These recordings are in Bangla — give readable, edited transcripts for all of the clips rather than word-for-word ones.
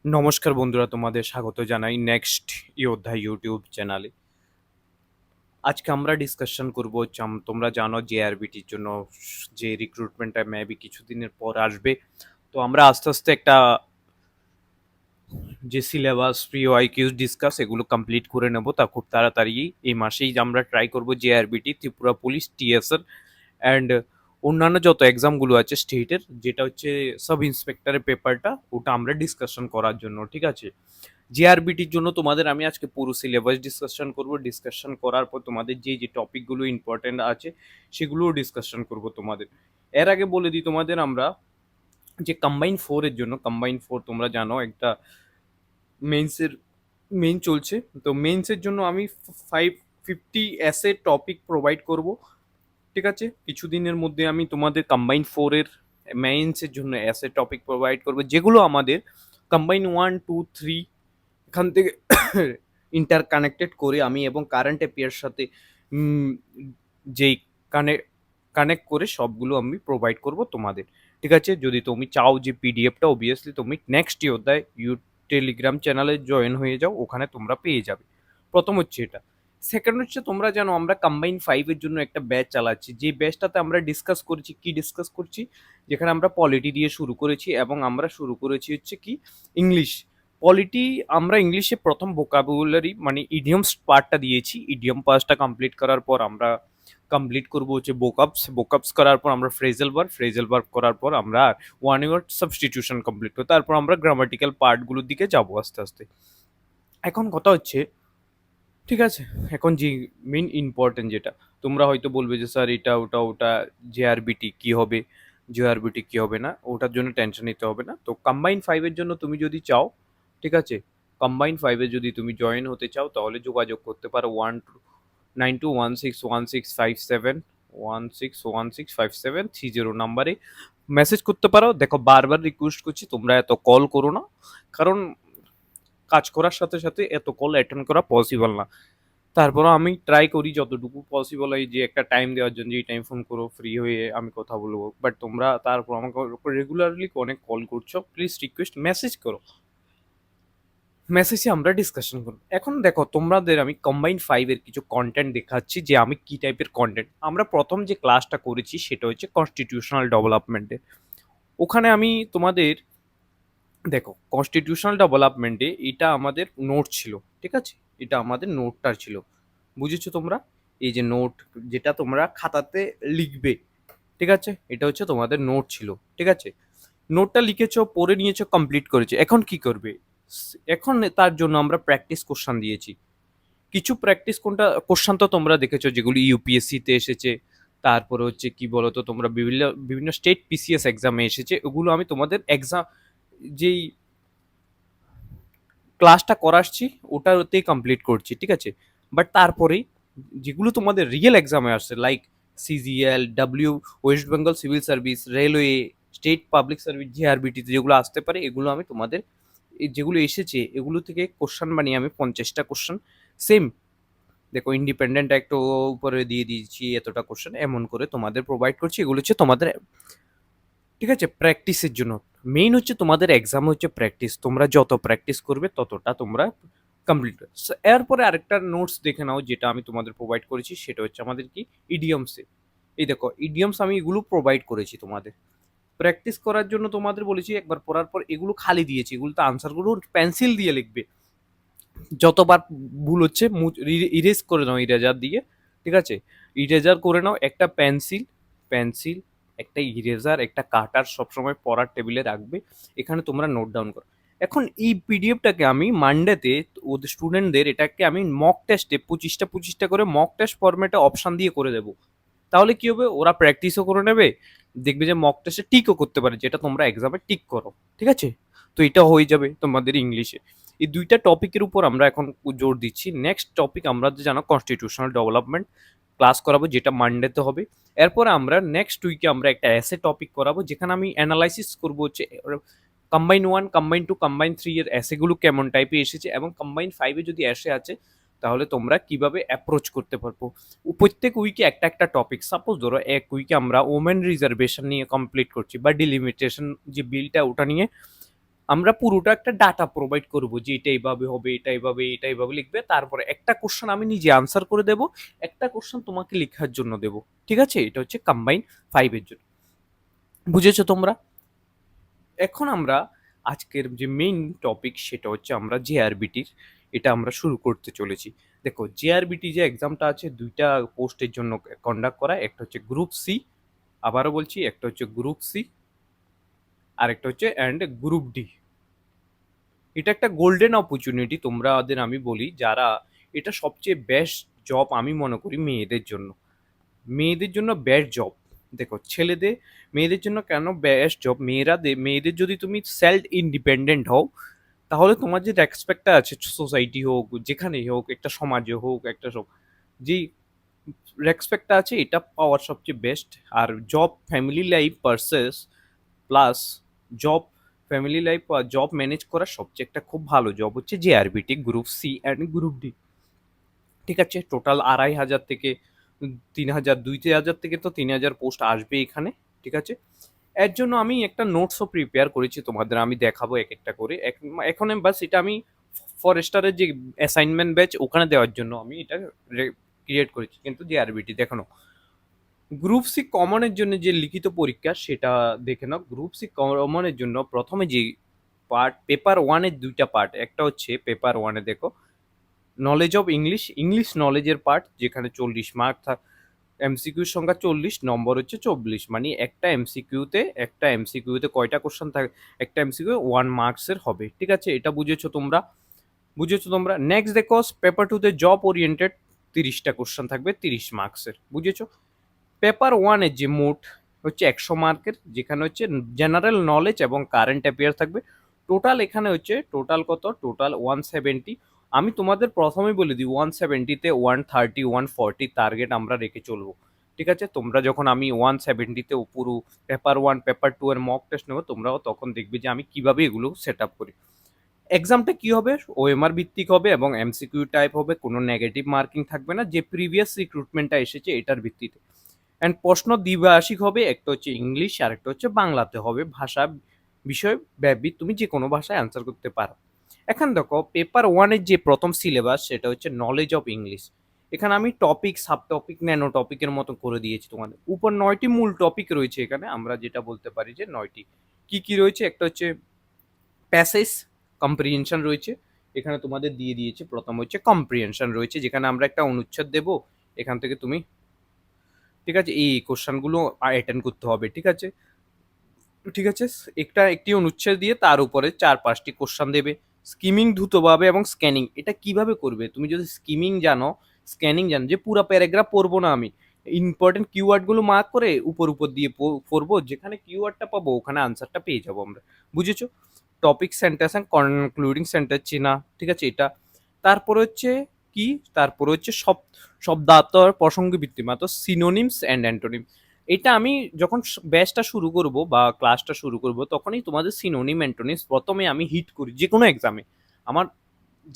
নমস্কার বন্ধুরা, তোমাদের স্বাগত জানাই নেক্সট যোদ্ধা ইউটিউব চ্যানেলে। আজকে আমরা ডিসকাশন করব তোমরা জানো জেআরবিটির জন্য যে রিক্রুটমেন্টটা মেবি কিছুদিনের পর আসবে। তো আমরা আস্তে আস্তে একটা যে সিলেবাস প্রিওআইকিউজ ডিসকাস এগুলো কমপ্লিট করে নেব তা খুব তাড়াতাড়ি এই মাসেই আমরা ট্রাই করব JRBT, Tripura police, TSL and অন্যান্য যত এক্সামগুলো আছে স্টেটের, যেটা হচ্ছে সাব ইন্সপেক্টরের পেপারটা, ওটা আমরা ডিসকাশন করার জন্য। ঠিক আছে, জিআরবিটির জন্য তোমাদের আমি আজকে পুরো সিলেবাস ডিসকাশন করব। ডিসকাশন করার পর তোমাদের যে যে টপিকগুলো ইম্পর্টেন্ট আছে সেগুলোও ডিসকাশন করব তোমাদের। এর আগে বলে দিই তোমাদের আমরা যে কম্বাইন ফোর এর জন্য, কম্বাইন ফোর তোমরা জানো একটা মেন্সের মেইন চলছে। তো মেন্সের জন্য আমি 550 এসে টপিক প্রোভাইড করব। ঠিক আছে, কিছুদিনের মধ্যে আমি তোমাদের কম্বাইন ফোর এর মেইনসের জন্য এসে টপিক প্রোভাইড করবো, যেগুলো আমাদের কম্বাইন 1 2 3 এখান থেকে ইন্টার কানেক্টেড করে আমি এবং কারেন্ট অ্যাফেয়ার্স সাথে যেই কানেক্ট করে সবগুলো আমি প্রোভাইড করব তোমাদের। ঠিক আছে, যদি তুমি চাও যে পিডিএফটা অবভিয়াসলি তুমি নেক্সট অধ্যায় টেলিগ্রাম চ্যানেলে জয়েন হয়ে যাও, ওখানে তোমরা পেয়ে যাবে। প্রথম হচ্ছে এটা। সেকেন্ড হচ্ছে তোমরা জানো আমরা কম্বাইন ফাইভের জন্য একটা ব্যাচ চালাচ্ছি, যে ব্যাচটাতে আমরা ডিসকাস করেছি, কি ডিসকাস করছি, যেখানে আমরা পলিটি দিয়ে শুরু করেছি এবং আমরা শুরু করেছি হচ্ছে কি ইংলিশ পলিটি। আমরা ইংলিশে প্রথম ভোকাবুলারি মানে ইডিয়মস পার্টটা দিয়েছি। ইডিয়ম পার্টটা কমপ্লিট করার পর আমরা কমপ্লিট করবো হচ্ছে বোকআপস। বোকআপস করার পর আমরা ফ্রেজাল ভার্ব করার পর আমরা ওয়ান ওয়ার্ড সাবস্টিটিউশন কমপ্লিট করবো। তারপর আমরা গ্রামাটিক্যাল পার্টগুলোর দিকে যাবো আস্তে আস্তে। এখন কথা হচ্ছে, ঠিক আছে, এখন যে মেইন ইম্পর্টেন্ট যেটা তোমরা হয়তো বলবে যে স্যার এটা ওটা ওটা জেআরবিটি কি হবে, জেআরবিটি কি হবে না, ওটার জন্য টেনশন নিতে হবে না। তো কম্বাইন ফাইভের জন্য তুমি যদি চাও, ঠিক আছে, কম্বাইন ফাইভে যদি তুমি জয়েন হতে চাও তাহলে যোগাযোগ করতে পারো 192161657 নাম্বারে মেসেজ করতে পারো। দেখো বারবার রিকোয়েস্ট করছি তোমরা এত কল করো না, কারণ কাজ করার সাথে সাথে এত কল অ্যাটেন্ড করা পসিবল না। তারপরও আমি ট্রাই করি যতটুকু পসিবল হয় যে একটা টাইম দেওয়ার জন্য, এই টাইম ফোন করো, ফ্রি হয়ে আমি কথা বলবো। বাট তোমরা তারপর আমাকে রেগুলারলি অনেক কল করছো, প্লিজ রিকোয়েস্ট মেসেজ করো, মেসেজে আমরা ডিসকাশন করবো। এখন দেখো তোমাদের আমি কম্বাইন ফাইভের কিছু কন্টেন্ট দেখাচ্ছি যে আমি কি টাইপের কন্টেন্ট। আমরা প্রথম যে ক্লাসটা করেছি সেটা হচ্ছে কনস্টিটিউশনাল ডেভেলপমেন্টের। ওখানে আমি তোমাদের দেখো কনস্টিটিউশনাল ডেভেলপমেন্টে এটা আমাদের নোট ছিল। ঠিক আছে, এটা আমাদের নোটটা ছিল, বুঝেছো তোমরা? এই যে নোট যেটা তোমরা খাতাতে লিখবে, ঠিক আছে, এটা হচ্ছে তোমাদের নোট ছিল। ঠিক আছে, নোটটা লিখেছো, পড়ে নিয়েছো, কমপ্লিট করেছো। এখন কি করবে? এখন তার জন্য আমরা প্র্যাকটিস কোশ্চান দিয়েছি। কিছু প্র্যাকটিস কোনটা কোশ্চান তো তোমরা দেখেছো যেগুলো ইউপিএসসিতে এসেছে, তারপরে হচ্ছে কি বলতো তোমরা বিভিন্ন বিভিন্ন স্টেট পিসিএস এক্সামে এসেছে, ওগুলো আমি তোমাদের এক্সাম যেই ক্লাসটা করাচ্ছি ওটাতেই কমপ্লিট করছি। ঠিক আছে, বাট তারপরেই যেগুলো তোমাদের রিয়েল এক্সামে আসছে like CGL, W, West Bengal civil service, railway, state public service, জিআরবিটিতে যেগুলো আসতে পারে, এগুলো আমি তোমাদের যেগুলো এসেছে এগুলো থেকে কোশ্চান বানিয়ে আমি 50টা কোশ্চান সেম, দেখো ইন্ডিপেন্ডেন্ট অ্যাক্ট উপরে দিয়ে দিয়েছি এতটা কোশ্চেন, এমন করে তোমাদের প্রোভাইড করছি। এগুলো হচ্ছে তোমাদের, ঠিক আছে, প্র্যাকটিসের জন্য। মেইন হচ্ছে তোমাদের এক্সাম হচ্ছে প্র্যাকটিস, তোমরা যত প্র্যাকটিস করবে ততটা তোমরা কমপ্লিট। এরপরে আরেকটা নোটস দেখে নাও যেটা আমি তোমাদের প্রোভাইড করেছি, সেটা হচ্ছে আমাদের কি ইডিয়মসে। এই দেখো ইডিয়মস আমি এগুলো প্রোভাইড করেছি তোমাদের প্র্যাকটিস করার জন্য। তোমাদের বলেছি একবার পড়ার পর এগুলো খালি দিয়েছি, এগুলো তো আনসারগুলো পেন্সিল দিয়ে লিখবে। যতবার ভুল হচ্ছে ইরেজ করে নাও ইরেজার দিয়ে। ঠিক আছে, ইরেজার করে নাও, একটা পেন্সিল পেন্সিল একটা ইরেজার একটা কাটার সবসময় পড়ার টেবিলে রাখবে, এখানে তোমরা নোট ডাউন করো। এখন এই পিডিএফটাকে আমি মানডেতে ওদের স্টুডেন্টদের এটাকে আমি মক টেস্টে 25টা করে মক টেস্ট ফরম্যাটে অপশান দিয়ে করে দেবো। তাহলে কি হবে, ওরা প্র্যাকটিসও করে নেবে, দেখবে যে মক টেস্টে টিকও করতে পারে, যেটা তোমরা এক্সামে টিক করো। ঠিক আছে, তো এটা হয়ে যাবে তোমাদের ইংলিশে। এই দুইটা টপিকের উপর আমরা এখন জোর দিচ্ছি। নেক্সট টপিক আমরা জানো কনস্টিটিউশনাল ডেভেলপমেন্ট ক্লাস করাবো, যেটা মানডেতে হবে। এরপরে আমরা নেক্সট উইকে আমরা একটা এসে টপিক করাবো, যেখানে আমি অ্যানালাইসিস করবো হচ্ছে কম্বাইন 1, কম্বাইন 2, কম্বাইন 3 এর এসেগুলো কেমন টাইপে এসেছে, এবং কম্বাইন 5-এ যদি এসে আছে তাহলে তোমরা কিভাবে অ্যাপ্রোচ করতে পারবো। প্রত্যেক উইকে একটা একটা টপিক, সাপোজ ধরো এক উইকে আমরা ওমেন রিজার্ভেশন নিয়ে কমপ্লিট করছি, বা ডিলিমিটেশন যে বিলটা ওটা নিয়ে আমরা পুরোটা একটা ডাটা প্রোভাইড করব যে এটা এইভাবে হবে, এটা এইভাবে, এটা এইভাবে লিখবে। তারপরে একটা কোশ্চেন আমি নিজে আনসার করে দেব, একটা কোশ্চেন তোমাকে লেখার জন্য দেব। ঠিক আছে? এটা হচ্ছে কম্বাইন 5 এর জন্য। বুঝেছো তোমরা? এখন আমরা আজকের যে মেইন টপিক সেটা হচ্ছে আমরা জেআরবিটির এটা আমরা শুরু করতে চলেছি। দেখো জেআরবিটি যে এক্সামটা আছে দুইটা পোস্টের জন্য কন্ডাক্ট করা, একটা হচ্ছে গ্রুপ সি, আবারও বলছি একটা হচ্ছে গ্রুপ সি আর একটা হচ্ছে অ্যান্ড গ্রুপ ডি। এটা একটা গোল্ডেন অপরচুনিটি তোমাদের আমি বলি, যারা এটা সবচেয়ে বেস্ট জব আমি মনে করি মেয়েদের জন্য। মেয়েদের জন্য বেস্ট জব। দেখো ছেলেদের মেয়েদের জন্য কেন বেস্ট জব, মেয়েদের যদি তুমি সেলফ ইন্ডিপেন্ডেন্ট হও তাহলে তোমার যে রেসপেক্টটা আছে সোসাইটি হোক যেখানেই হোক, একটা সমাজে হোক, একটা সব যেই রেসপেক্টটা আছে এটা পাওয়ার সবচেয়ে বেস্ট। আর জব ফ্যামিলি লাইফ পার্সেস plus job family life job manage করার সবচেয়ে একটা খুব ভালো জব হচ্ছে JRBT group C and group D. ঠিক আছে? টোটাল 2,500 থেকে 3,000, 2,000 থেকে তো 3,000 পোস্ট আসবে এখানে। ঠিক আছে? এর জন্য আমি একটা নোটসও প্রিপেয়ার করেছি তোমাদের, আমি দেখাবো এক একটা করে। এখন বাস এটা আমি ফরেস্টারের যে অ্যাসাইনমেন্ট ব্যাচ ওখানে দেওয়ার জন্য আমি এটা ক্রিয়েট করেছি, কিন্তু জেআরবিটি দেখানো। গ্রুপ সি কমনের জন্য যে লিখিত পরীক্ষা সেটা দেখে নাও। গ্রুপ সি কমনের জন্য প্রথমে যে পার্ট, পেপার ওয়ানের দুইটা পার্ট, একটা হচ্ছে পেপার ওয়ানে দেখো নলেজ অফ ইংলিশ, ইংলিশ নলেজের পার্ট, যেখানে 40 মার্ক এমসিকিউর সংখ্যা 40, নম্বর হচ্ছে 24। মানে একটা এমসিকিউতে কয়টা কোশ্চেন থাকে, একটা এমসিকিউ 1 মার্কসের হবে। ঠিক আছে? এটা বুঝেছো তোমরা? নেক্সট দেখো পেপার 2 তে জব ওরিয়েন্টেড 30টা কোশ্চেন থাকবে 30 মার্কসের। বুঝেছো? পেপার ওয়ানের যে মোট হচ্ছে 100 মার্কের, যেখানে হচ্ছে জেনারেল নলেজ এবং কারেন্ট অ্যাফেয়ার থাকবে। টোটাল এখানে হচ্ছে টোটাল কত, টোটাল 170। আমি তোমাদের প্রথমেই বলে দিই 170তে 130 140 টার্গেট আমরা রেখে চলবো। ঠিক আছে? তোমরা যখন আমি 170তে পুরো পেপার ওয়ান পেপার টু এর মক টেস্ট নেবো, তোমরাও তখন দেখবে যে আমি কিভাবে এগুলো সেট আপ করি। এক্সামটা কি হবে, ওএমআর ভিত্তিক হবে এবং এমসিকিউ টাইপ হবে, কোনো নেগেটিভ মার্কিং থাকবে না, যে প্রিভিয়াস রিক্রুটমেন্টটা এসেছে এটার ভিত্তিতে। অ্যান্ড প্রশ্ন দ্বিভাষিক হবে, একটা হচ্ছে ইংলিশ আর একটা হচ্ছে বাংলাতে হবে। ভাষা বিষয় ব্যাপী, তুমি যে কোনো ভাষায় অ্যান্সার করতে পারো। এখন দেখো পেপার ওয়ানের যে প্রথম সিলেবাস সেটা হচ্ছে নলেজ অফ ইংলিশ। এখানে আমি টপিক সাব টপিক ন্যানো টপিকের মতো করে দিয়েছি তোমাদের। উপর 9টি মূল টপিক রয়েছে, এখানে আমরা যেটা বলতে পারি যে 9টি কি কি রয়েছে। একটা হচ্ছে প্যাসেজ কম্প্রিহেনশন রয়েছে, এখানে তোমাদের দিয়ে দিয়েছে। প্রথম হচ্ছে কম্প্রিহেনশন রয়েছে, যেখানে আমরা একটা অনুচ্ছেদ দেব, এখান থেকে তুমি ঠিক আছে এই কোশ্চেনগুলো অ্যাটেন্ড করতে হবে। ঠিক আছে? ঠিক আছে, একটি অনুচ্ছেদ দিয়ে তার উপরে 4-5টি কোশ্চেন দেবে। স্কিমিং দ্রুতভাবে এবং স্ক্যানিং, এটা কিভাবে করবে তুমি যদি স্কিমিং জানো, স্ক্যানিং জানো, যে পুরো প্যারাগ্রাফ পড়বো না আমি, ইম্পর্টেন্ট কিওয়ার্ডগুলো মার্ক করে উপর উপর দিয়ে পড়বো, যেখানে কিওয়ার্ডটা পাবো ওখানে আনসারটা পেয়ে যাবো আমরা। বুঝেছো? Topic sentence and concluding sentence চেনা। ঠিক আছে? এটা তারপরে হচ্ছে কি, তারপরে হচ্ছে শব্দার্থ প্রসঙ্গ ভিত্তি মাত্র সিনোনিমস অ্যান্ড অ্যান্টোনিম। এটা আমি যখন ব্যাচটা শুরু করব বা ক্লাসটা শুরু করব তখনই তোমাদের সিনোনিম অ্যান্টোনিমস প্রথমে আমি হিট করি যে কোনো এক্সামে। আমার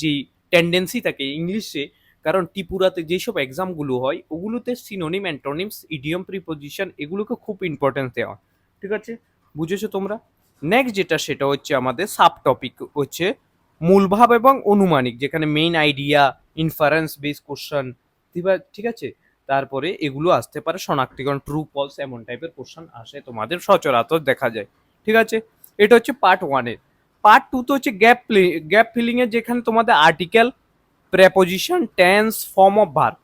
যে টেন্ডেন্সি থাকে ইংলিশে, কারণ ত্রিপুরাতে যেসব এক্সামগুলো হয় ওগুলোতে সিনোনিম অ্যান্টোনিমস ইডিয়ম প্রিপোজিশন এগুলোকে খুব ইম্পর্টেন্স দেওয়া। ঠিক আছে? বুঝেছো তোমরা? নেক্সট যেটা সেটা হচ্ছে আমাদের সাব টপিক হচ্ছে মূলভাব এবং অনুমানিক, যেখানে main idea, inference base question. ঠিক আছে? তারপরে এগুলো আসতে পারে শনাক্তিকরণ, ট্রু ফলস, এমন টাইপের কোশ্চেন আসে তোমাদের সচরাচর দেখা যায়। ঠিক আছে? এটা হচ্ছে পার্ট ওয়ানের। পার্ট টু তো হচ্ছে গ্যাপ ফিলিং এর, যেখানে তোমাদের article, preposition, tense, form of verb.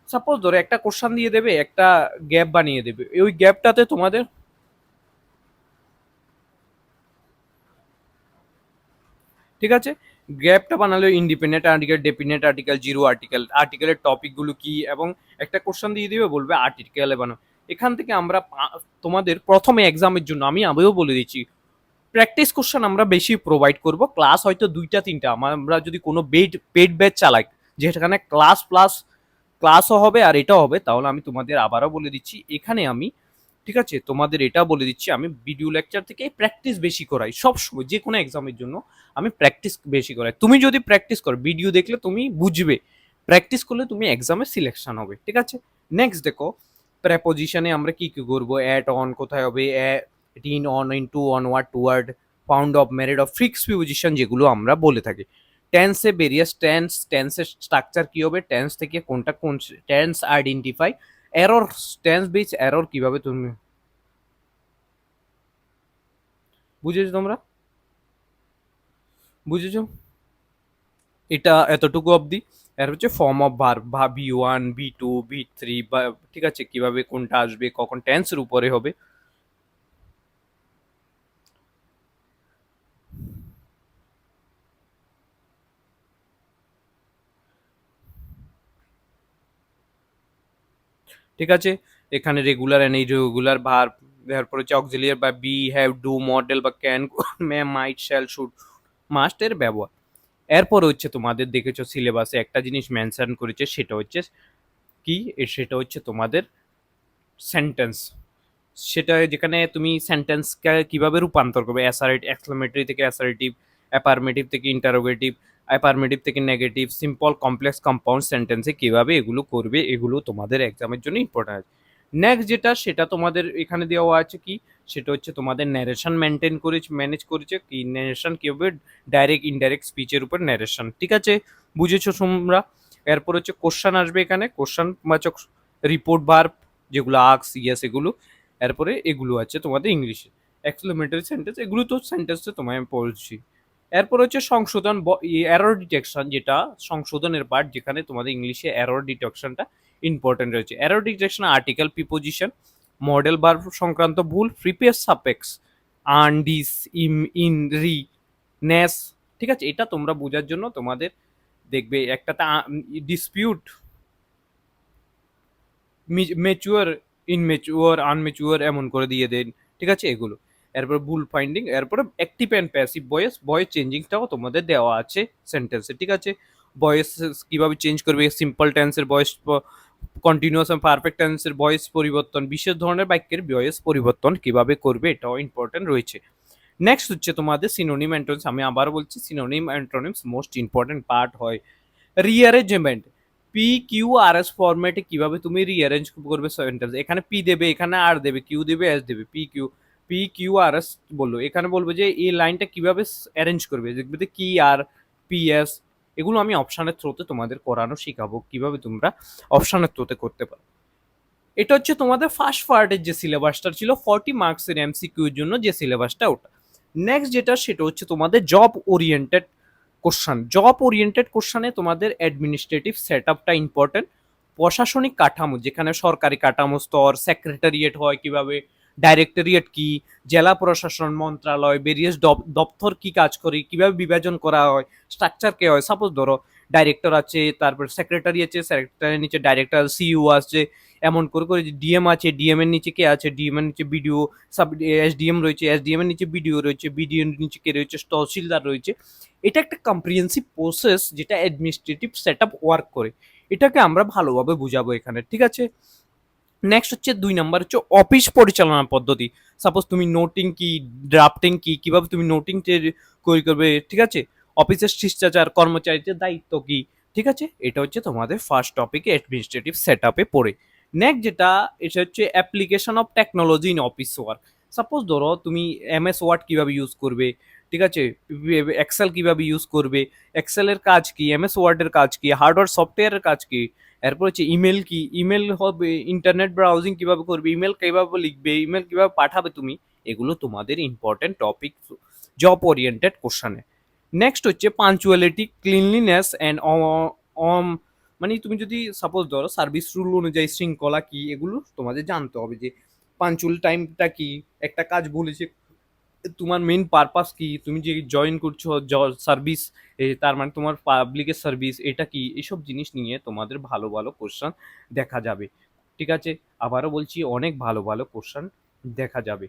Suppose ধরো একটা কোশ্চেন দিয়ে দেবে, একটা গ্যাপ বানিয়ে দেবে, ওই গ্যাপটাতে তোমাদের ঠিক আছে গ্যাপটা বানালে independent article, definite article, zero article, আর্টিকেলের টপিকগুলো কি, এবং একটা কোশ্চেন দিয়ে দিবে বলবে আর্টিকেলে বানাও। এখান থেকে আমরা তোমাদের প্রথমে এক্সামের জন্য আমি আগেও বলে দিচ্ছি প্র্যাকটিস কোশ্চেন আমরা বেশি প্রোভাইড করব। ক্লাস হয়তো 2টা 3টা, আমরা যদি কোনো পেড ব্যাচ চালাই যেখানে ক্লাস প্লাস ক্লাসও হবে আর এটাও হবে, তাহলে আমি তোমাদের আবারও বলে দিচ্ছি এখানে আমি ঠিক আছে তোমাদের এটা বলে দিচ্ছি আমি ভিডিও লেকচার থেকে প্র্যাকটিস বেশি করাই সবসময়। যে কোনো এক্সামের জন্য আমি প্র্যাকটিস বেশি করাই। তুমি যদি প্র্যাকটিস করো, ভিডিও দেখলে তুমি বুঝবে, প্র্যাকটিস করলে তুমি এক্সামে সিলেকশন হবে। ঠিক আছে? নেক্সট দেখো প্রেপোজিশনে আমরা কি কি করবো, অ্যাট, অন কোথায় হবে, in, on, into, onward, toward, found of, merit of, fix preposition যেগুলো আমরা বলে থাকি। টেন্সে ভেরিয়াস টেন্সের স্ট্রাকচার কি হবে, টেন্স থেকে কোনটা কোন tense identify, error, tense base error কিভাবে তুমি বুঝেছো, তোমরা বুঝেছো? এটা এতটুকু অবধি। এর হচ্ছে ফর্ম অফ ভার্ব, ভা V1, V2, V3 বা ঠিক আছে, কিভাবে কোনটা আসবে, কখন টেন্সের উপরে হবে। ঠিক আছে, এখানে রেগুলার এন্ড ইরেগুলার ভার্ব, তারপর হচ্ছে অক্সিলিয়ার বা বি, হ্যাভ, ডু, মডেল বা can, may, might, shall, should, must এর ব্যবহার। এরপর হচ্ছে তোমাদের দেখেছো সিলেবাসে একটা জিনিস মেনশন করেছে, সেটা হচ্ছে কি, সেটা হচ্ছে তোমাদের সেন্টেন্স। সেটা যেখানে তুমি সেন্টেন্সকে কিভাবে রূপান্তর করবে, অ্যাসারেট, এক্সক্লেমেটরি থেকে অ্যাসারেটিভ, অ্যাফার্মেটিভ থেকে ইন্টারোগেটিভ, অ্যাফার্মেটিভ থেকে নেগেটিভ, সিম্পল, কমপ্লেক্স, কম্পাউন্ড সেন্টেন্সে কিভাবে এগুলো করবে, এগুলো তোমাদের এক্সামের জন্য ইম্পর্টেন্ট আছে। নেক্সট যেটা, সেটা তোমাদের এখানে দেওয়া আছে কি, সেটা হচ্ছে তোমাদের ন্যারেশন মেনটেন করেছে, ম্যানেজ করেছে কি, ন্যারেশন কিভাবে ডাইরেক্ট ইনডাইরেক্ট স্পিচের উপর ন্যারেশন। ঠিক আছে, বুঝেছো তোমরা? এরপর হচ্ছে কোশ্চান আসবে এখানে, কোশ্চান বাচক রিপোর্ট ভার্ব যেগুলো আক্স, ইয়েস, এগুলো। এরপরে এগুলো আছে তোমাদের ইংলিশে এক্সক্লেমেটরি সেন্টেন্স, এগুলো তো সেন্টেন্সে তোমায় আমি পড়ছি। এরপর হচ্ছে সংশোধন, এরর ডিটেকশন, যেটা সংশোধনের পার্ট, যেখানে তোমাদের ইংলিশে এরর ডিটেকশনটা ইম্পর্টেন্ট রয়েছে। Error detection article, preposition, modal verb সংক্রান্ত ভুল, প্রিপেয়ার সাপেক্স, আন, ডিস, ইম, ইন, রি, নেস। ঠিক আছে, এটা তোমরা বোঝার জন্য তোমাদের দেখবে একটাতে ডিসপিউট, মেচুয়ার, ইনমেচুয়ার, আনমেচুয়ার এমন করে দিয়ে দেন। ঠিক আছে, এগুলো। এরপর ভুল ফাইন্ডিং, এরপরে active and passive voice, voice চেঞ্জিংটাও তোমাদের দেওয়া আছে সেন্টেন্সে। ঠিক আছে, ভয়েস কিভাবে চেঞ্জ করবে, সিম্পল টেন্সের ভয়েস, কন্টিনিউয়াস এবং পারফেক্ট টেন্সের ভয়েস পরিবর্তন, বিশেষ ধরনের বাক্যের ভয়েস পরিবর্তন কিভাবে করবে, এটাও ইম্পর্টেন্ট রয়েছে। নেক্সট হচ্ছে তোমাদের সিনোনিম অ্যান্টোনিমস, আমি আবার বলছি synonym antonyms most important part হয়। Rearrangement, P Q R S ফরম্যাটে কিভাবে তুমি রিঅ্যারেঞ্জ করবে সেন্টেন্স, এখানে পি দেবে, এখানে আর দেবে, কিউ দেবে, এস দেবে, পি কিউ আর এস বললো, এখানে বলবো যে এই লাইনটা কিভাবে অ্যারেঞ্জ করবে, দেখবে কি আর, পি এস, এগুলো আমি অপশানের থ্রোতে তোমাদের করানো শিখাবো কিভাবে তোমরা অপশানের থ্রোতে করতে পারো। এটা হচ্ছে তোমাদের ফার্স্ট পার্টের যে সিলেবাসটা ছিল 40 মার্কসের এমসিকিউর জন্য যে সিলেবাসটা, ওটা। নেক্সট যেটা, সেটা হচ্ছে তোমাদের job oriented question. Job oriented কোশ্চানে তোমাদের অ্যাডমিনিস্ট্রেটিভ সেট আপটা ইম্পর্টেন্ট, প্রশাসনিক কাঠামো, যেখানে সরকারি কাঠামো স্তর, সেক্রেটারিয়েট হয় কিভাবে, ডাইরেক্টরিয়েট কি, জেলা প্রশাসন, মন্ত্রণালয়, ভেরিয়াস দপ্তর কি কাজ করে, কিভাবে বিভাজন করা হয়, স্ট্রাকচার কে হয়। সাপোজ ধরো ডাইরেক্টর আছে, তারপর সেক্রেটারি আছে, সেক্রেটারির নিচে ডাইরেক্টর, সিইও আছে, এমন করে করে ডিএম আছে, ডিএম এর নিচে কে আছে, ডিএম এর নিচে বিডিও, সাব এসডিএম রয়েছে, এসডিএম এর নিচে বিডিও রয়েছে, বিডিও এর নিচে কে রয়েছে, তহসিলদার রয়েছে। এটা একটা কম্প্রিহেন্সিভ প্রসেস যেটা অ্যাডমিনিস্ট্রেটিভ সেট আপ ওয়ার্ক করে, এটাকে আমরা ভালোভাবে বুঝাবো এখানে। ঠিক আছে, নেক্সট হচ্ছে 2 নম্বর হচ্ছে অফিস পরিচালনা পদ্ধতি। সাপোজ তুমি নোটিং কি, ড্রাফটিং কি, কিভাবে তুমি নোটিং করবে। ঠিক আছে, অফিসের শিষ্টাচার, কর্মচারীদের দায়িত্ব কি। ঠিক আছে, এটা হচ্ছে তোমাদের ফার্স্ট টপিকে অ্যাডমিনিস্ট্রেটিভ সেট আপে পড়ে। নেক্সট যেটা, এটা হচ্ছে application of technology in office work. Suppose ধরো তুমি এমএস ওয়ার্ড কিভাবে ইউজ করবে, ঠিক আছে, এক্সেল কিভাবে ইউজ করবে, এক্সেলের কাজ কি, এমএস ওয়ার্ডের কাজ কি, হার্ডওয়্যার সফটওয়্যারের কাজ কি। এরপর হচ্ছে ইমেল কি, ইমেল হবে, ইন্টারনেট ব্রাউজিং কিভাবে করবে, ইমেল কিভাবে লিখবে, ইমেল কিভাবে পাঠাবে তুমি, এগুলো তোমাদের ইম্পর্টেন্ট টপিক জব ওরিয়েন্টেড কোশ্চানে। নেক্সট হচ্ছে পাঞ্চুয়ালিটি, ক্লিনলিনেস অ্যান্ড মানে তুমি যদি সাপোজ ধরো সার্ভিস রুল অনুযায়ী শৃঙ্খলা কি, এগুলো তোমাদের জানতে হবে যে পাঞ্চুয়াল টাইমটা কি, একটা কাজ বলেছে, তোমার মেইন পারপাস কি, তুমি যে জয়েন করছো সার্ভিস, তার মানে তোমার পাবলিকের সার্ভিস এটা কি, এসব জিনিস নিয়ে তোমাদের ভালো ভালো কোশ্চান দেখা যাবে। ঠিক আছে, আবারও বলছি অনেক ভালো ভালো কোশ্চান দেখা যাবে।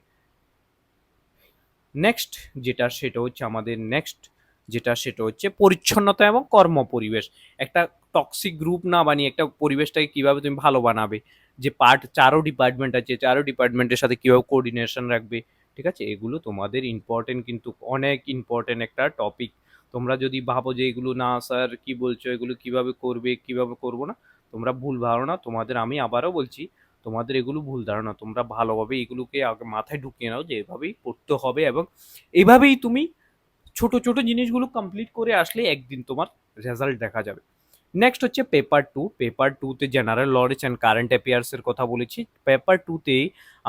নেক্সট যেটা, সেটা হচ্ছে আমাদের নেক্সট যেটা, সেটা হচ্ছে পরিচ্ছন্নতা এবং কর্ম পরিবেশ। একটা টক্সিক গ্রুপ না বানিয়ে একটা পরিবেশটাকে কিভাবে তুমি ভালো বানাবে, যে চারো ডিপার্টমেন্ট আছে, চারো ডিপার্টমেন্টের সাথে কিভাবে কোঅর্ডিনেশন রাখবে। ঠিক আছে, এগুলো তোমাদের ইম্পর্টেন্ট, কিন্তু অনেক ইম্পর্টেন্ট একটা টপিক। তোমরা যদি ভাবো যে এগুলো না স্যার কি বলছো, এগুলো কিভাবে করবে কিভাবে করবো না, তোমরা ভুল ধারণা। তোমাদের আমি আবারও বলছি, তোমাদের এগুলো ভুল ধারণা। তোমরা ভালোভাবে এগুলোকে আগে মাথায় ঢুকিয়ে নাও যে এভাবেই পড়তে হবে, এবং এভাবেই তুমি ছোট ছোট জিনিসগুলো কমপ্লিট করে আসলে একদিন তোমার রেজাল্ট দেখা যাবে। নেক্সট হচ্ছে পেপার 2। পেপার 2 তে জেনারেল নলেজ অ্যান্ড কারেন্ট অ্যাফেয়ার্সের কথা বলেছি। পেপার 2 তে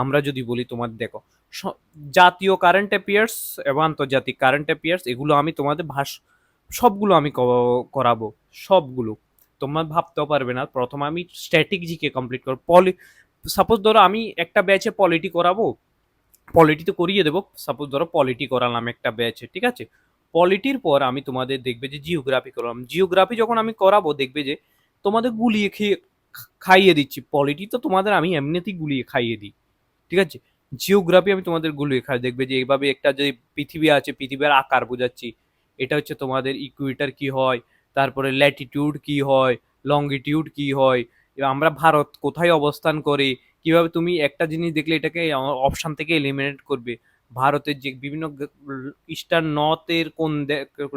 আমরা যদি বলি তোমাদের দেখো, জাতীয় কারেন্ট অ্যাফেয়ার্স এবং আন্তর্জাতিক কারেন্ট অ্যাফেয়ার্স, এগুলো আমি তোমাদের সবগুলো আমি করাবো, সবগুলো। তোমরা ভাবতেও পারবে না। প্রথমে আমি স্ট্যাটিক জিকে কমপ্লিট করবো। সাপোজ ধরো আমি একটা ব্যাচে পলিটি করাবো, পলিটি তো করিয়ে দেবো। সাপোজ ধরো পলিটি করালাম একটা ব্যাচে, ঠিক আছে। পলিটির পর আমি তোমাদের দেখবে যে জিওগ্রাফি করালাম। জিওগ্রাফি যখন আমি করাবো দেখবে যে তোমাদের গুলিয়ে খেয়ে খাইয়ে দিচ্ছি। পলিটি তো তোমাদের আমি এমনিতেই গুলিয়ে খাইয়ে দিই, ঠিক আছে। জিওগ্রাফি আমি তোমাদের গুলিয়ে খাই, দেখবে যে এইভাবে একটা যে পৃথিবী আছে, পৃথিবীর আকার বোঝাচ্ছি। এটা হচ্ছে তোমাদের ইকুয়েটার কি হয়, তারপরে ল্যাটিটিউড কি হয়, লঙ্গিটিউড কি হয়, এবার আমরা ভারত কোথায় অবস্থান করে, কিভাবে তুমি একটা জিনিস দেখলে এটাকে অপশন থেকে এলিমিনেট করবে। ভারতের যে বিভিন্ন ইস্টার্ন নর্থের কোন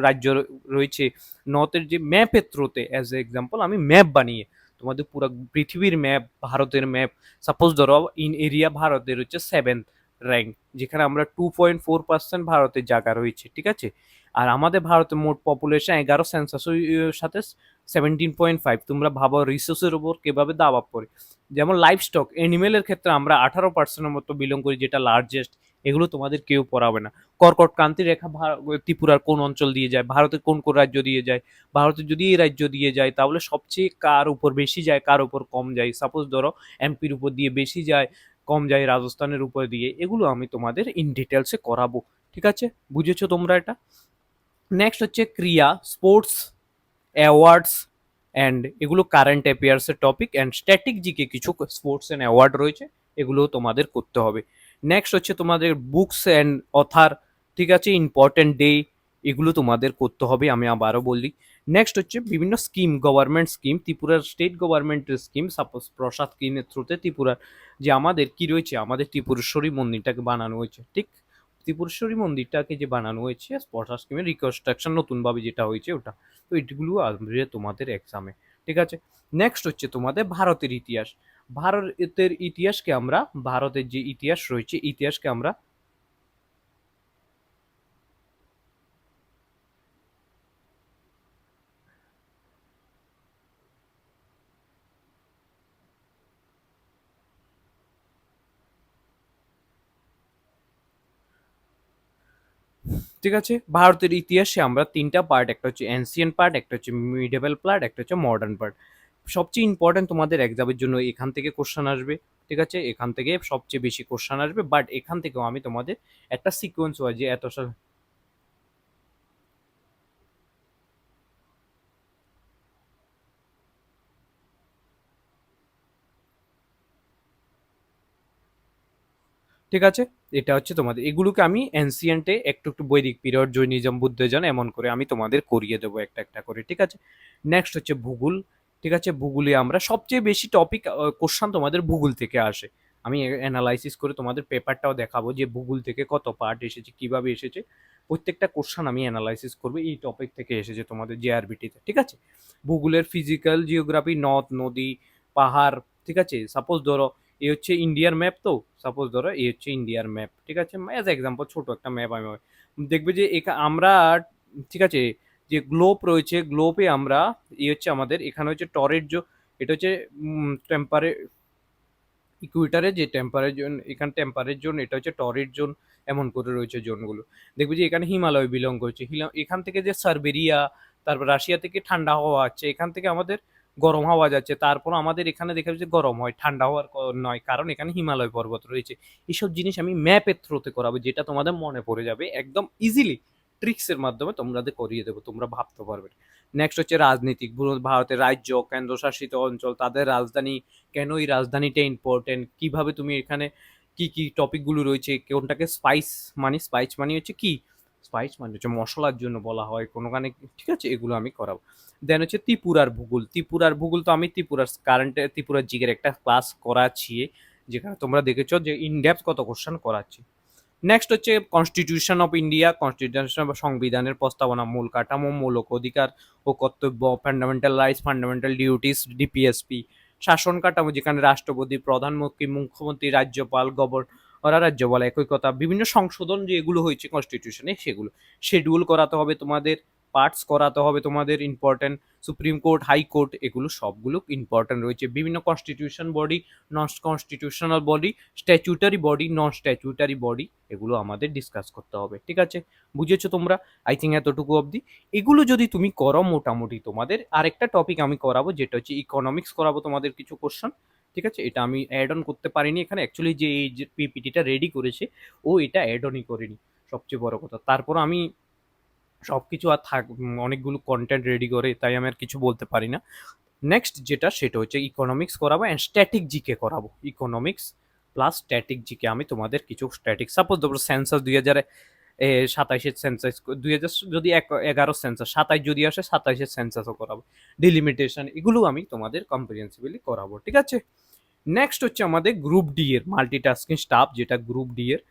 রাজ্য রয়েছে, নর্থের যে ম্যাপের থ্রুতে অ্যাজ এ এক্সাম্পল আমি ম্যাপ বানিয়ে তোমাদের পুরো পৃথিবীর ম্যাপ, ভারতের ম্যাপ। সাপোজ ধরো ইন এরিয়া ভারতের হচ্ছে 7th র্যাঙ্ক, যেখানে আমরা 2.4% ভারতের জায়গা রয়েছে, ঠিক আছে। আর আমাদের ভারতের মোট পপুলেশন 11 সেন্সাসের সাথে 17.5। তোমরা ভাবো রিসোর্সের উপর কিভাবে দাবাব পড়ে। যেমন লাইফ স্টক এনিমেলের ক্ষেত্রে আমরা 18%-এর মতো বিলং করি, যেটা লার্জেস্ট। এগুলো তোমাদের কেউ পড়াবে না। কর্কট ক্রান্তি রেখা ত্রিপুরার কোন অঞ্চল দিয়ে যায়, ভারতের কোন কোন রাজ্য দিয়ে যায়, ভারতের যদি এই রাজ্য দিয়ে যায় তাহলে সবচেয়ে কার উপর বেশি যায়, কার উপর কম যায়। সাপোজ ধরো এমপির উপর দিয়ে বেশি যায়, কম যায় রাজস্থানের উপর দিয়ে। এগুলো আমি তোমাদের ইন ডিটেলসে করাবো, ঠিক আছে। বুঝেছো তোমরা এটা? নেক্সট হচ্ছে ক্রিয়া, স্পোর্টস, অ্যাওয়ার্ডস অ্যান্ড এগুলো কারেন্ট অ্যাফেয়ার্সের টপিক, অ্যান্ড স্ট্যাটিক জিকে কিছু স্পোর্টস অ্যান্ড অ্যাওয়ার্ড রয়েছে, এগুলো তোমাদের করতে হবে। নেক্সট হচ্ছে তোমাদের বুকস অ্যান্ড অথার, ঠিক আছে, ইম্পর্টেন্ট ডে, এগুলো তোমাদের করতে হবে, আমি আবারও বলি। নেক্সট হচ্ছে বিভিন্ন স্কিম, গভর্নমেন্ট স্কিম, ত্রিপুরার স্টেট গভর্নমেন্টের স্কিম। সাপোজ প্রসাদ স্কিমের থ্রুতে ত্রিপুরার যে আমাদের কি রয়েছে, আমাদের ত্রিপুরেশ্বরী মন্দিরটাকে বানানো হয়েছে, ঠিক। ত্রিপুরেশ্বরী মন্দিরটাকে যে বানানো হয়েছে প্রসাদ স্কিমের রিকনস্ট্রাকশন নতুনভাবে যেটা হয়েছে ওটা। তো এগুলো আসবে তোমাদের এক্সামে, ঠিক আছে। নেক্সট হচ্ছে তোমাদের ভারতের ইতিহাস। ভারতের ইতিহাসকে আমরা, ভারতের যে ইতিহাস রয়েছে ইতিহাসকে আমরা, ঠিক আছে, ভারতের ইতিহাসে আমরা তিনটা পার্ট, একটা হচ্ছে এনসিয়েন্ট পার্ট, একটা হচ্ছে মিডেভেল পার্ট, একটা হচ্ছে মডার্ন পার্ট। সবচেয়ে ইম্পর্টেন্ট তোমাদের এক্সামের জন্য এখান থেকে কোশ্চেন আসবে, ঠিক আছে। এখান থেকে সবচেয়ে বেশি কোশ্চেন আসবে, বাট এখান থেকেও আমি তোমাদের একটা সিকোয়েন্স হয় যে এত ঠিক আছে। এটা হচ্ছে তোমাদের, এগুলোকে আমি এনসিয়েন্টে একটু একটু বৈদিক পিরিয়ড, জৈনিজম, বুদ্ধজন, এমন করে আমি তোমাদের করিয়ে দেবো একটা একটা করে, ঠিক আছে। নেক্সট হচ্ছে ভূগোল, ঠিক আছে। ভূগোলে আমরা সবচেয়ে বেশি টপিক কোশ্চান তোমাদের ভূগোল থেকে আসে। আমি অ্যানালাইসিস করে তোমাদের পেপারটাও দেখাবো যে ভূগোল থেকে কত পার্ট এসেছে, কিভাবে এসেছে। প্রত্যেকটা কোশ্চান আমি অ্যানালাইসিস করবো এই টপিক থেকে এসেছে তোমাদের জেআরবিটিতে, ঠিক আছে। ভূগোলের ফিজিক্যাল জিওগ্রাফি, নদ নদী, পাহাড়, ঠিক আছে। সাপোজ ধরো এ হচ্ছে ইন্ডিয়ার ম্যাপ, তো সাপোজ ধরো এই হচ্ছে ইন্ডিয়ার ম্যাপ, ঠিক আছে। অ্যাজ এক্সাম্পল ছোট একটা ম্যাপ আমি দেখবে যে আমরা, ঠিক আছে, যে গ্লোব রয়েছে, গ্লোবে আমরা এই হচ্ছে আমাদের এখানে হচ্ছে টরের এটা হচ্ছে টেম্পারে ইকুইটারে যে টেম্পারের জোন, এখানে টেম্পারের জোন, এটা হচ্ছে টরের জোন, এমন করে রয়েছে জোনগুলো। দেখবে যে এখানে হিমালয় বিলং করছে, এখান থেকে যে সার্বেরিয়া, তারপর রাশিয়া থেকে ঠান্ডা হাওয়া আছে, এখান থেকে আমাদের গরম হাওয়া যাচ্ছে। তারপর আমাদের এখানে দেখা যাচ্ছে গরম হয়, ঠান্ডা হওয়ার নয়, কারণ এখানে হিমালয় পর্বত রয়েছে। এইসব জিনিস আমি ম্যাপের থ্রুতে করাবো, যেটা তোমাদের মনে পড়ে যাবে একদম ইজিলি। ট্রিক্সের মাধ্যমে তোমাদের করিয়ে দেবো, তোমরা ভাবতে পারবে। নেক্সট হচ্ছে রাজনীতিক, ভারতের রাজ্য, কেন্দ্রশাসিত অঞ্চল, তাদের রাজধানী, কেন এই রাজধানীটা ইম্পর্টেন্ট, কিভাবে তুমি এখানে কি কি টপিকগুলো রয়েছে, কোনটাকে স্পাইস মানে হচ্ছে কি, স্পাইস মানে হচ্ছে মশলার জন্য বলা হয় কোনোখানে, ঠিক আছে। এগুলো আমি করাবো। দেন হচ্ছে ত্রিপুরার ভূগোল। ত্রিপুরার ভূগোল তো আমি ত্রিপুরার জিগের একটা ক্লাস করাচ্ছি, যেখানে তোমরা দেখেছো যে ইনডেপথ কত কোশ্চেন করাচ্ছি। নেক্সট হচ্ছে কনস্টিটিউশন অফ ইন্ডিয়া, কনস্টিটিউশন বা সংবিধানের প্রস্তাবনা, মূল কাঠামো, মৌলিক অধিকার ও কর্তব্য, fundamental rights, fundamental duties, DPSP, শাসন কাঠামো যেখানে রাষ্ট্রপতি, প্রধানমন্ত্রী, মুখ্যমন্ত্রী, রাজ্যপাল, গভর্নর, রাজ্যপাল একই কথা, বিভিন্ন সংশোধন যেগুলো হয়েছে কনস্টিটিউশনে সেগুলো শিডিউল করাতে হবে তোমাদের, পার্টস করাতে হবে তোমাদের important, Supreme Court, High Court, এগুলো সবগুলো ইম্পর্টেন্ট রয়েছে, বিভিন্ন constitution body, non constitutional body, statutory body, non statutory body, এগুলো আমাদের ডিসকাস করতে হবে। ঠিক আছে, বুঝেছো তোমরা? আই থিঙ্ক এতটুকু অবধি। এগুলো যদি তুমি করো মোটামুটি তোমাদের আরেকটা টপিক আমি করাবো, যেটা হচ্ছে ইকোনমিক্স করাবো তোমাদের কিছু কোশ্চেন। ঠিক আছে, এটা আমি অ্যাড অন করতে পারিনি এখানে, অ্যাকচুয়ালি যে এই যে পিপিটিটা রেডি করেছে ও এটা অ্যাড অনই করেনি, সবচেয়ে বড় কথা। তারপর আমি সবকিছু আর অনেকগুলো কন্টেন্ট রেডি করে, তাই আমি আর কিছু বলতে পারি না। নেক্সট যেটা সেটা হচ্ছে ইকোনমিক্স করাবো অ্যান্ড স্ট্যাটিক জিকে করাবো। ইকোনমিক্স প্লাস স্ট্যাটিক জিকে আমি তোমাদের কিছু স্ট্যাটিক, সাপোজ ধরো সেন্সাস 2027 সেন্সাস, 2000 যদি 11 সেন্সাস, 27 যদি আসে 27 সেন্সাসও করাবো, ডিলিমিটেশন, এগুলো আমি তোমাদের কম্প্রিহেন্সিভলি করাবো। ঠিক আছে, নেক্সট হচ্ছে আমাদের গ্রুপ ডি এর মাল্টিটাস্কিং স্টাফ, যেটা গ্রুপ ডি এর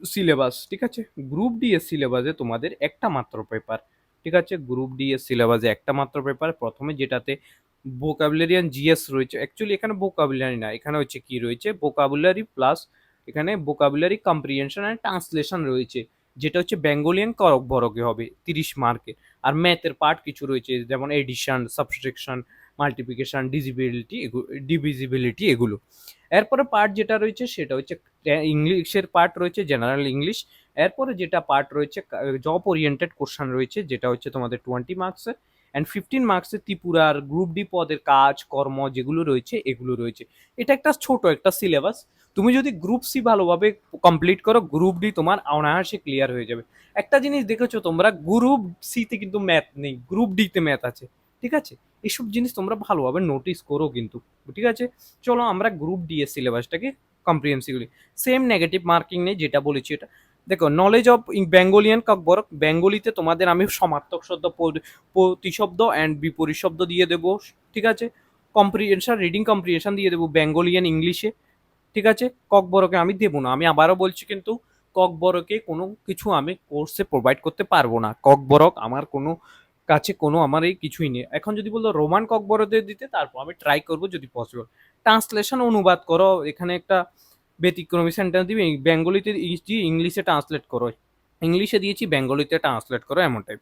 সিলেবাস। ঠিক আছে, গ্রুপ ডি এর সিলেবাসে তোমাদের একটা মাত্র পেপার। ঠিক আছে, গ্রুপ ডি এর সিলেবাসে একটা মাত্র পেপার, প্রথমে যেটাতে ভোকাবুলারি জিএস রয়েছে, অ্যাকচুয়ালি এখানে ভোকাবুলারি না, এখানে হচ্ছে কি রয়েছে, ভোকাবুলারি প্লাস এখানে ভোকাবুলারি কম্প্রিহেনশন অ্যান্ড ট্রান্সলেশন রয়েছে, যেটা হচ্ছে বেঙ্গলিয়ান করক বরকে হবে 30 মার্কের। আর ম্যাথের পার্ট কিছু রয়েছে, যেমন এডিশন, সাবট্রাকশন, মাল্টিপ্লিকেশন, ডিভিজিবিলিটি, এগুলো। এরপরে পার্ট যেটা রয়েছে সেটা হচ্ছে ইংলিশের পার্ট রয়েছে, জেনারেল ইংলিশ। এরপরে যেটা পার্ট রয়েছে জব ওরিয়েন্টেড কোশ্চেন রয়েছে, যেটা হচ্ছে তোমাদের 20 মার্কসের, অ্যান্ড 15 মার্কসের ত্রিপুরার গ্রুপ ডি পদের কাজ কর্ম যেগুলো রয়েছে এগুলো রয়েছে। এটা একটা ছোট একটা সিলেবাস, তুমি যদি গ্রুপ সি ভালোভাবে কমপ্লিট করো, গ্রুপ ডি তোমার অনায়াসে ক্লিয়ার হয়ে যাবে। একটা জিনিস দেখেছো তোমরা, গ্রুপ সিতে কিন্তু ম্যাথ নেই, গ্রুপ ডিতে ম্যাথ আছে। ঠিক আছে, এইসব জিনিস তোমরা ভালোভাবে নোটিস করো কিন্তু। ঠিক আছে, চলো আমরা গ্রুপ ডি এর সিলেবাসটাকে কম্প্রিহেন্সিভলি, সেম নেগেটিভ মার্কিং নেই, যেটা বলেছি এটা। দেখো, নলেজ অফ বেঙ্গলিয়ান কাকবরক, বেঙ্গলিতে তোমাদের আমি সমার্থক শব্দ, প্রতিশব্দ অ্যান্ড বিপরীত শব্দ দিয়ে দেবো। ঠিক আছে, কম্প্রিহেনশন, রিডিং কম্প্রিহেনশন দিয়ে দেবো বেঙ্গলিয়ান ইংলিশে। ঠিক আছে, ককবরকে আমি দেবো না, আমি আবারও বলছি কিন্তু ককবরকে কোনো কিছু আমি কোর্সে প্রোভাইড করতে পারবো না, ককবরক আমার কোনো কাছে কোনো আমার এই কিছুই নেই। এখন যদি বলতো রোমান ককবরকদের দিতে, তারপর আমি ট্রাই করবো যদি পসিবল। ট্রান্সলেশন অনুবাদ করো, এখানে একটা ব্যতিক্রমী সেন্টেন্স দিবি, বেঙ্গলিতে ইংলিশে ট্রান্সলেট করো, ইংলিশে দিয়েছি বেঙ্গলিতে ট্রান্সলেট করো, এমন টাইপ।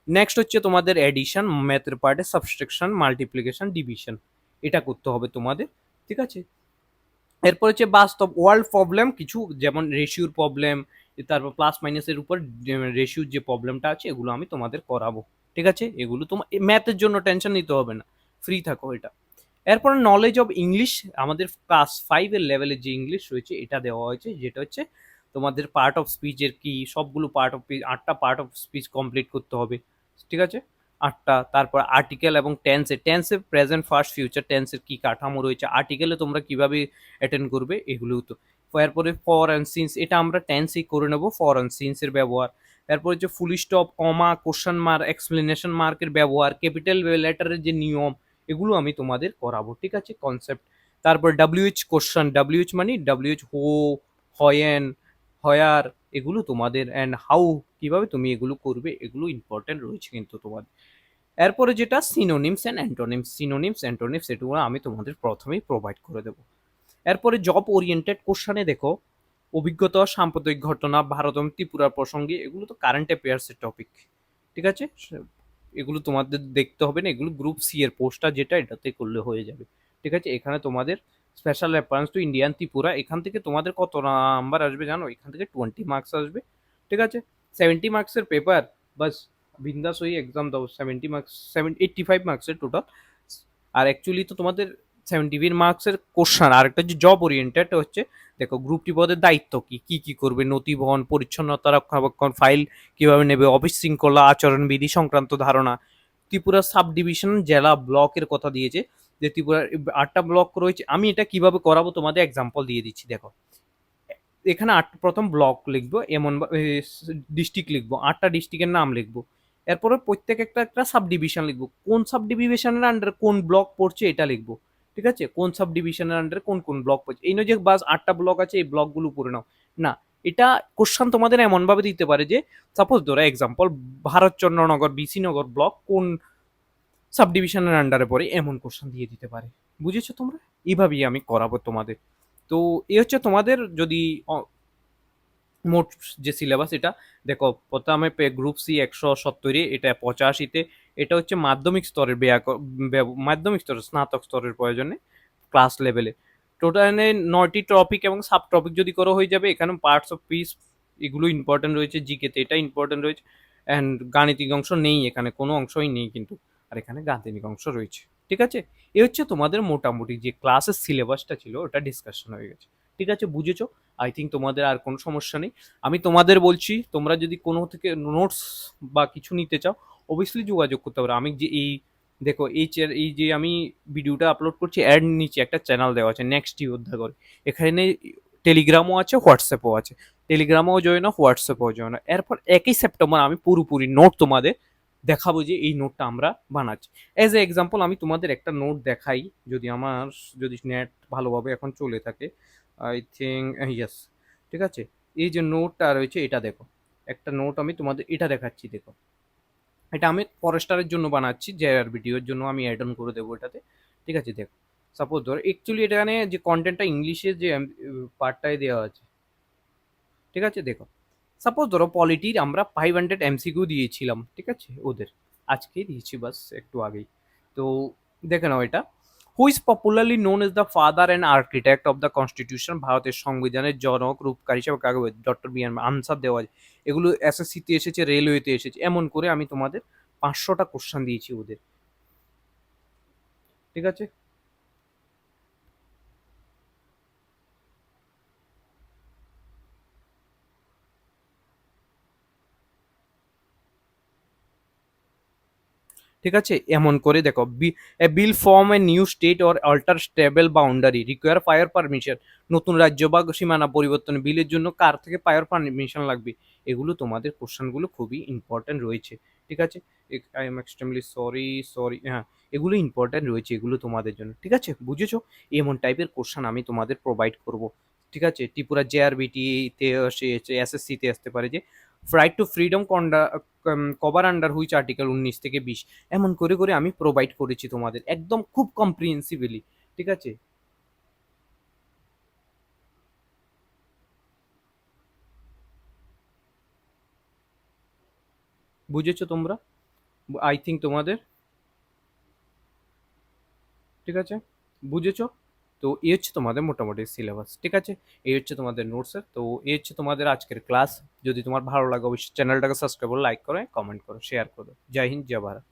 নেক্সট হচ্ছে তোমাদের এডিশন, ম্যাথের পার্টে সাবট্রাকশন, মাল্টিপ্লিকেশন, ডিভিশন, এটা করতে হবে তোমাদের। ঠিক আছে, এরপর হচ্ছে বাস্তব ওয়ার্ল্ড প্রবলেম কিছু, যেমন রেশিওর প্রবলেম, তারপর প্লাস মাইনাসের উপর রেশিওর যে প্রবলেমটা আছে এগুলো আমি তোমাদের করাবো। ঠিক আছে, এগুলো তোমার ম্যাথের জন্য টেনশন নিতে হবে না, ফ্রি থাকো এটা। এরপর নলেজ অফ ইংলিশ, আমাদের ক্লাস 5 এর লেভেলের যে ইংলিশ রয়েছে এটা দেওয়া হয়েছে, যেটা হচ্ছে তোমাদের পার্ট অফ স্পিচের কি সবগুলো পার্ট অফ 8টা পার্ট অফ স্পিচ কমপ্লিট করতে হবে। ঠিক আছে, 8টা। তারপর আর্টিকেল এবং টেন্সে প্রেজেন্ট, ফার্স্ট, ফিউচার টেন্সের কি কাঠামো রয়েছে, আর্টিকেলে তোমরা কিভাবে অ্যাটেন্ড করবে, এগুলো তো। এরপরে ফর অ্যান্ড সিন্স, এটা আমরা টেন্সেই করে নেবো, ফর অ্যান্ড সিন্সের ব্যবহার। এরপর হচ্ছে ফুল স্টপ, কমা, কোশ্চেন মার্ক, এক্সপ্লেনেশন মার্কের ব্যবহার, ক্যাপিটাল লেটারের যে নিয়ম, এগুলো আমি তোমাদের করাবো। ঠিক আছে, কনসেপ্ট। তারপর ডাব্লিউএইচ কোশ্চেন, ডাব্লিউএইচ মানে ডাব্লিউএইচ হো, হয়েন, হয়ার, এগুলো তোমাদের, অ্যান্ড হাউ, কিভাবে তুমি এগুলো করবে, এগুলো ইম্পর্টেন্ট রয়েছে কিন্তু তোমাদের। এরপরে যেটা synonyms and antonyms, synonyms antonyms এগুলো আমি তোমাদের প্রথমেই প্রোভাইড করে দেবো। এরপরে জব ওরিয়েন্টেড কোশ্চেনে দেখো, অভিজ্ঞতা, সাম্প্রতিক ঘটনা, ভারত এবং ত্রিপুরার প্রসঙ্গে, এগুলো তো কারেন্ট অ্যাফেয়ার্সের টপিক। ঠিক আছে, এগুলো তোমাদের দেখতে হবে না, এগুলো গ্রুপ সি এর পোস্টটা যেটা, এটাতে করলে হয়ে যাবে। ঠিক আছে, এখানে তোমাদের special reference to Indian Tripura, এখান থেকে তোমাদের কত নাম্বার আসবে জানো, এখান থেকে 20 মার্কস আসবে। ঠিক আছে, 70 মার্কসের পেপার, বাস বিন্দাস হয়ে এক্সাম দাও, 70 মার্কস, 85 মার্কসের টোটাল। আর অ্যাকচুয়ালি তো তোমাদের 70 মার্কসের কোশ্চেন। আর একটা যে জব ওরিয়েন্টেড হচ্ছে, দেখো গ্রুপটি পদের দায়িত্ব কি কি কি করবে, নথি বহন, পরিচ্ছন্নতা রক্ষণাবেক্ষণ, ফাইল কিভাবে নেবে, অফিস শৃঙ্খলা, আচরণবিধি সংক্রান্ত ধারণা। ত্রিপুরা সাব ডিভিশন, জেলা, ব্লকের কথা দিয়েছে, যে ত্রিপুরার 8টা ব্লক রয়েছে, আমি এটা কিভাবে করাবো তোমাদের এক্সাম্পল দিয়ে দিচ্ছি। দেখো, এখানে প্রথম ব্লক লিখবো, এমন ডিস্ট্রিক্ট লিখবো, 8টা ডিস্ট্রিক্টের নাম লিখবো। এরপরে প্রত্যেক একটা একটা সাব ডিভিশন লিখবো, কোন সাব ডিভিশনের আন্ডারে কোন ব্লক পড়ছে এটা লিখবো। ঠিক আছে, কোন সাব ডিভিশনের আন্ডারে কোন কোন ব্লক পড়ছে, এই নয় যে বাস 8টা ব্লক আছে এই ব্লকগুলো পড়ে নাও, না। এটা কোশ্চান তোমাদের এমন ভাবে দিতে পারে যে, সাপোজ ধরো এক্সাম্পল, ভারতচন্দ্রনগর, বিসি নগর ব্লক কোন সাব ডিভিশনের আন্ডারে পড়ে, এমন কোশ্চান দিয়ে দিতে পারে। বুঝেছো তোমরা? এইভাবেই আমি করাবো তোমাদের। তো এই হচ্ছে তোমাদের যদি মোট যে সিলেবাস এটা দেখো, প্রথমে গ্রুপ সি 170, এটা 85-তে। এটা হচ্ছে মাধ্যমিক স্তরের মাধ্যমিক স্তরের স্নাতক স্তরের প্রয়োজনে ক্লাস লেভেলে। টোটালে 9টি টপিক এবং সাব টপিক যদি করো হয়ে যাবে। এখানে পার্টস অফ পিস এগুলো ইম্পর্টেন্ট রয়েছে, জিকেতে এটা ইম্পর্টেন্ট রয়েছে। অ্যান্ড গাণিতিক অংশ নেই, এখানে কোনো অংশই নেই কিন্তু। আর এখানে গাণিতিক অংশ রয়েছে। ঠিক আছে, এ হচ্ছে তোমাদের মোটামুটি যে ক্লাসের সিলেবাসটা ছিল ওটা ডিসকাশন হয়ে গেছে। ঠিক আছে, বুঝেছো? আই থিঙ্ক তোমাদের আর কোনো সমস্যা নেই। আমি তোমাদের বলছি, তোমরা যদি কোনো থেকে নোটস বা কিছু নিতে চাও অবভিয়াসলি যোগাযোগ করতে পারো। আমি যে এই দেখো এই যে আমি ভিডিওটা আপলোড করছি, অ্যাড নিচে একটা চ্যানেল দেওয়া আছে নেক্সট যোদ্ধা করে। এখানে টেলিগ্রামও আছে, হোয়াটসঅ্যাপও আছে। টেলিগ্রামেও জয়েন, হোয়াটসঅ্যাপেও জয়েন। এরপর 1 সেপ্টেম্বর আমি পুরোপুরি নোট তোমাদের দেখাবো যে এই নোটটা আমরা বানাচ্ছি। অ্যাজ এ এক্সাম্পল আমি তোমাদের একটা নোট দেখাই, যদি আমার যদি নেট ভালোভাবে এখন চলে থাকে। I think yes. ঠিক আছে, এই যে নোটটা রয়েছে এটা দেখো। একটা নোট আমি তোমাদের এটা দেখাচ্ছি, দেখো। এটা আমি ফরেস্টারের জন্য বানাচ্ছি, জেআর ভিডিওর জন্য আমি অ্যাড অন করে দেবো এটাতে। ঠিক আছে, দেখো। সাপোজ ধরো অ্যাকচুয়ালি এখানে যে কন্টেন্টটা ইংলিশে যে পার্টটায় দেওয়া আছে। ঠিক আছে, দেখো। সাপোজ ধরো পলিটির আমরা 500 MCQ দিয়েছিলাম, ঠিক আছে ওদের। আজকেই দিয়েছি বাস একটু আগেই। তো দেখে নাও এটা। Who is popularly known as the father and architect of the constitution, ভারতের সংবিধানের জনক রূপকার হিসেবে কাকে বলে? ডক্টর বি আর আনসার দেওয়া আছে। এগুলো এসএসসিতে এসেছে, রেলওয়েতে এসেছে, এমন করে আমি তোমাদের 500টা কোশ্চেন দিয়েছি ওদের। ঠিক আছে, ঠিক আছে, এমন করে দেখো। A bill form a new state or alter state boundary require prior permission, নতুন রাজ্য বা সীমানা পরিবর্তন বিলের জন্য কার থেকে ফায়ার পারমিশন লাগবে? এগুলো তোমাদের কোশ্চেনগুলো খুবই ইম্পর্টেন্ট রয়েছে। ঠিক আছে, I am extremely sorry sorry, হ্যাঁ, এগুলো ইম্পর্টেন্ট রয়েছে, এগুলো তোমাদের জন্য। ঠিক আছে, বুঝেছো? এমন টাইপের কোশ্চেন আমি তোমাদের প্রোভাইড করব। ঠিক আছে, ত্রিপুরা জেআরবিটি তে এসএসসি তে আসতে পারে যে right two freedom cover under which article 19 থেকে 20, এমন করে করে আমি প্রোভাইড করেছি তোমাদের একদম খুব কম্প্রিহেন্সিভলি। ঠিক আছে, বুঝেছো তোমরা? আই থিঙ্ক তোমাদের ঠিক আছে, বুঝেছো? তো এই হচ্ছে তোমাদের মোটামুটি সিলেবাস। ঠিক আছে, এই হচ্ছে তোমাদের নোটসের। তো এই হচ্ছে তোমাদের আজকের ক্লাস। যদি তোমার ভালো লাগে অবশ্যই চ্যানেলটাকে সাবস্ক্রাইব করো, লাইক করো, কমেন্ট করো, শেয়ার করো। জয় হিন্দ, জয় ভারত।